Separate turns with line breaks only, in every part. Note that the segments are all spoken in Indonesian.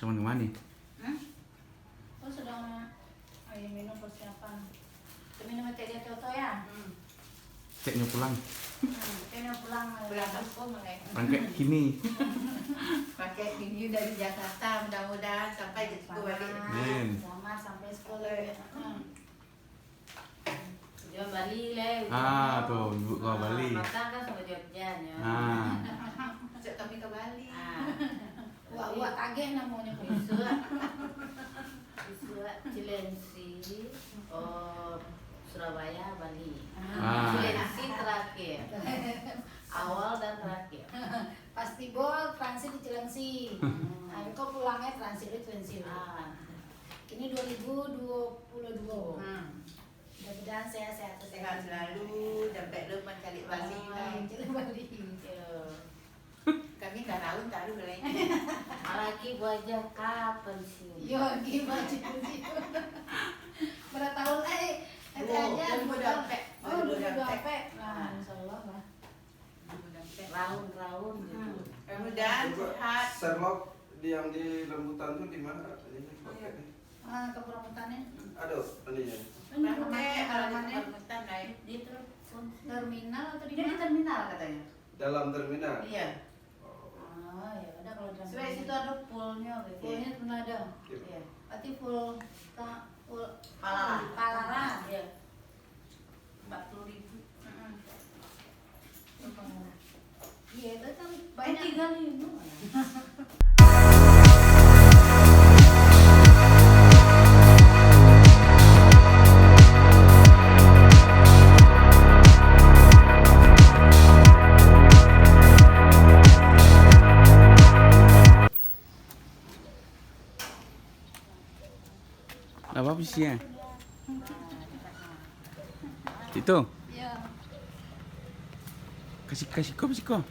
Sama kemana?
Oh sedang minum persiapan. Minum teh dia toto ya.
Ceknya pulang.
Tehnya pulang kampung
Rangkek kini.
Pakai video dari Jakarta, mudah-mudahan sampai ke situ balik.
Men.
Selamat sampai sekolah. Dia Bali le.
Tuh ibu kau Bali.
Makan kan sama Jogja ya.
Ajak kami ke Bali.
Wah tagih namanya Bisua. Bisua Cilensi. Surabaya, Bali. Cilensi terakhir. Awal dan terakhir. Pasti bol transit di Cilensi. Kau pulangnya transit di Cilensi. Ini 2022. Mudah-mudahan sehat-sehat
Selalu sampai lepas kali Bali.
Bali.
Kami dah tahu belai.
Lagi wajah kapan sih? Yo gimana sih? Berapa tahun aja
2024.
Oh 2024. Nah, insyaallah lah. Raun gitu.
Mudah-mudahan sehat.
Sherlock yang di rambutan tuh di mana?
Ke rambutannya.
Ada ininya.
Halamannya
Di terminal atau di mana? Di terminal katanya.
Dalam terminal.
Iya.
Oh ya udah kalau di
Sebenarnya situ ada poolnya gitu.
Poolnya pernah ada.
Iya.
Berarti full
Palaran.
Palaran.
Iya. 40.000.
Iya itu kan banyak.
35.
Apa sih ya? Itu.
Iya.
Kasih kok.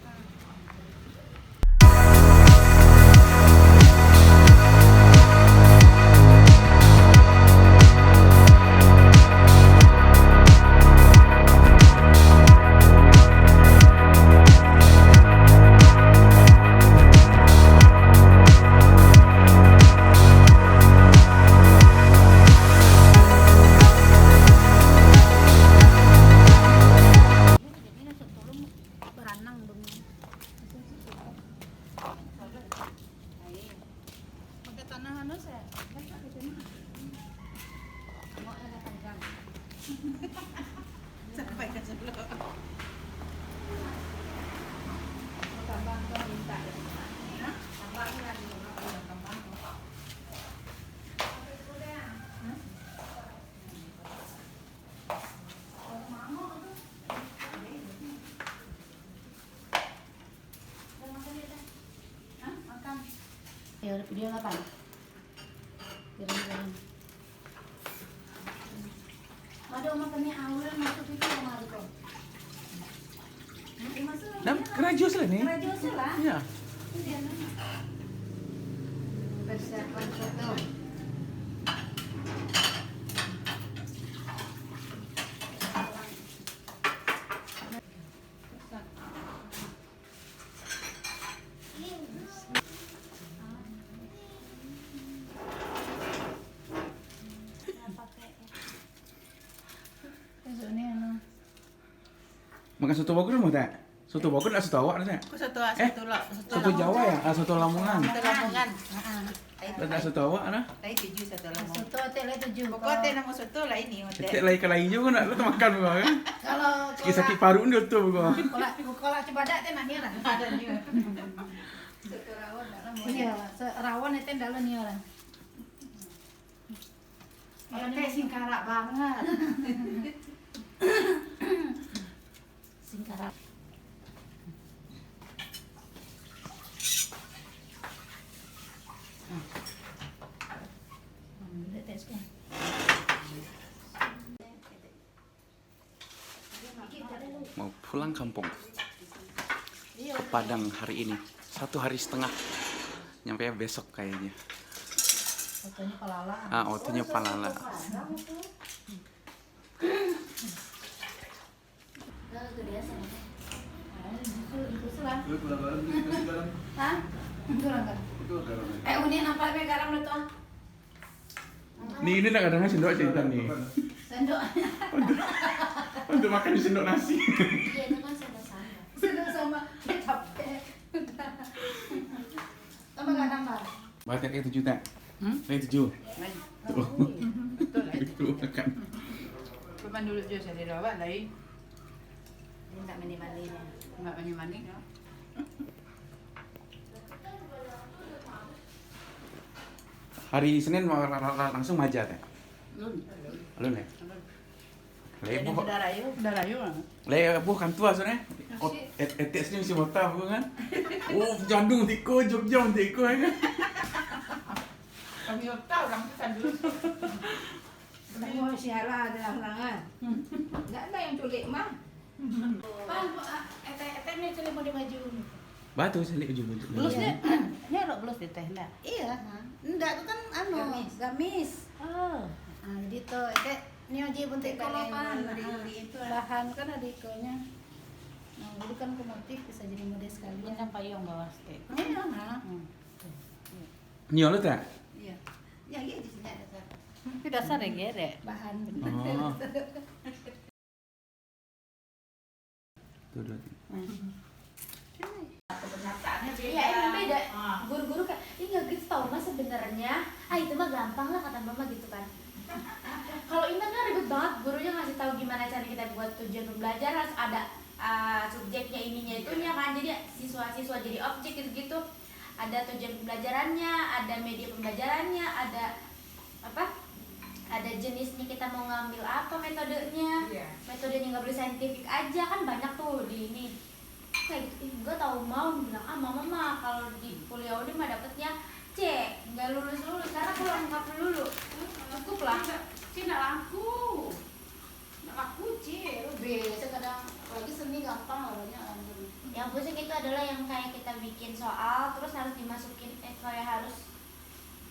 Beranang dong. Pakai tanah halus ya? Mau ada panjang.
Sampai ke sebelah.
Tambah kau minta ya. Tambah lagi. Tambah. Ya udah video apa? Kirim. Ada makannya awal masuk itu sama Riko.
Nah, kerajos lah nih.
Kerajos lah.
Iya.
Persiapan foto.
Makan soto Bogor mau tak? Soto Bogor atau soto awak tak? Soto Jawa ya? Soto Lamongan.
Soto Lamongan.
Tak soto awak nah?
Lain 7 soto Lamongan.
Soto tele 7.
Pokoknya teh nama soto lah ini.
Cetek lain ke lain juga nak lu tu makan bukan kan?
Kalau
Sakit paru ni tu bukan.
Kalau coba dak teh nak nira. Ada ni.
Soto rawon dalam.
Iya, rawan itu dalam ni orang.
Teh singkarak banget.
Singkarak.
Mau pulang kampung ke Padang hari ini 1 hari setengah, nyampe besok kayaknya.
Fotonya Palala.
Waktunya Palala.
Itu dia sana. Itu lah.
Lu pulang malam, kasih garam.
Hah? Kurang kan?
Itu garam.
Uni nampak me garam lu tuh.
Nih ini nak kadang sendok jahitan nih.
Sendok.
Untuk makan di sendok nasi.
Iya, itu kan sendok-sendok. Sendok sama capek. Tambah gak tambah?
Batik kayak 7 tak? Kayak 7. Tuh.
Betul lah.
Itu makan.
Papan dulu je saya rawat lagi.
Minta mandi-mandinya.
Enggak mandi-mandi no.
Hari Senin langsung maja teh. Alun ya?
Jadi
Lebo.
udah rayu.
Lebo kan tua soalnya. Etek sini mesti botak aku kan. Oh, Bandung tiko, Jogja tiko kan.
Kami tahu orang kita dulu.
Semua sialah ada halangan. Enggak ada yang culik mah.
Pan, ete nih celi mau dimaju.
Batu saya lihat juga.
Blus deh. Ini ada blus di teh enggak?
Iya, enggak itu kan anu, gamis.
Oh.
Nah, jadi tuh ete nyoji bentuk kalau pan.
Uri-uri itu.
Bahan kan ada ikonya. Nah, jadi kan ke motif bisa jadi mode sekali.
Ini payung bawa stek.
Iya, nah.
Nyolo tak?
Iya. Ya gitu sih ada satu.
Itu dasar ya gede.
Bahan
Oh. Tuh, dua, tiga.
Iya, emang beda. Guru-guru kayak, ini nggak gitu tau mas sebenarnya. Itu mah gampang lah kata mama gitu kan. Kalau Intan kan ribet banget, gurunya ngasih tahu gimana cara kita buat tujuan pembelajaran, harus ada subjeknya ininya itunya kan. Jadi siswa-siswa jadi objek gitu-gitu. Ada tujuan pembelajarannya, ada media pembelajarannya, ada apa? Ada jenisnya kita mau ngambil apa metodenya. Metodenya nggak boleh saintifik aja kan banyak tuh di ini. Kayak gitu, gue tau mau bilang mama mah kalau di kuliah udah mah dapetnya C, nggak lulus karena kurang lengkap dulu. Cukup lah, C nggak laku C, lu biasa kadang apalagi seni gampang lah banyak alhamdulillah. Yang pusing itu adalah yang kayak kita bikin soal terus harus dimasukin kayak harus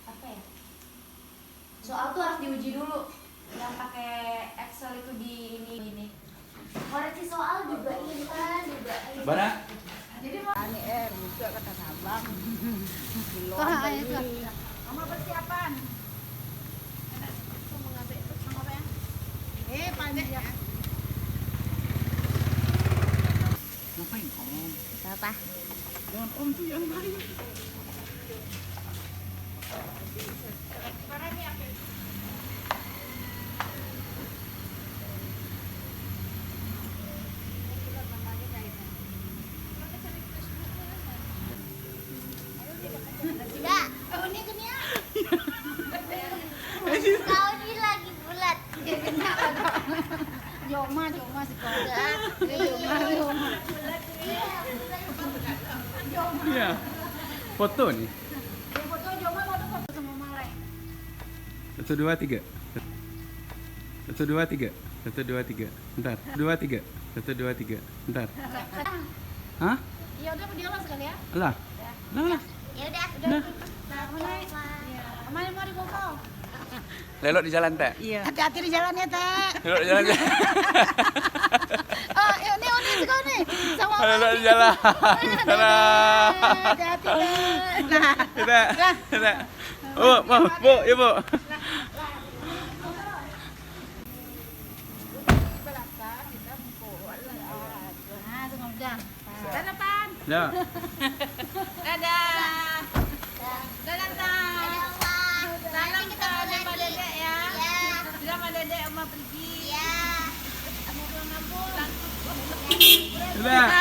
apa ya? Soal tuh harus diuji dulu. Yang pakai Excel itu di ini. Koreksi soal juga Intan juga.
Mana?
Jadi
Aneh juga kata Sabang.
Mama persiapan.
Pandai ya.
Ngapain om?
Apa?
Jangan om tuh yang lain.
Tidak. Oh ini kenia. Kau ini lagi bulat. Joma sekolah. Joma.
Iya. Foto nih.
Foto Joma foto sama Malai.
1, 2, 3. 1, 2, 3. 1, 2, 3. Bentar. 2, 3. 1, 2, 3. Bentar. Hah?
Ya udah video sekali ya.
Lah. Lah.
Ya udah. Kemana mau di Kokau?
Lelok di jalan teh.
Iya.
Hati-hati di jalannya, Teh.
Lelok di jalan.
Oh, ini udah sekolah nih. Sama
Lelok di jalan. Sana.
hati-hati, Teh. Nah,
Kita. Oh, Bu, Ibu.
Nah, tunggu udah. Dadah, Pan.
Ya.
Dadah. Dadah Tan. Salam ke Mama Dedek ya. Bilang Mama Dedek Oma pergi.
Sudah.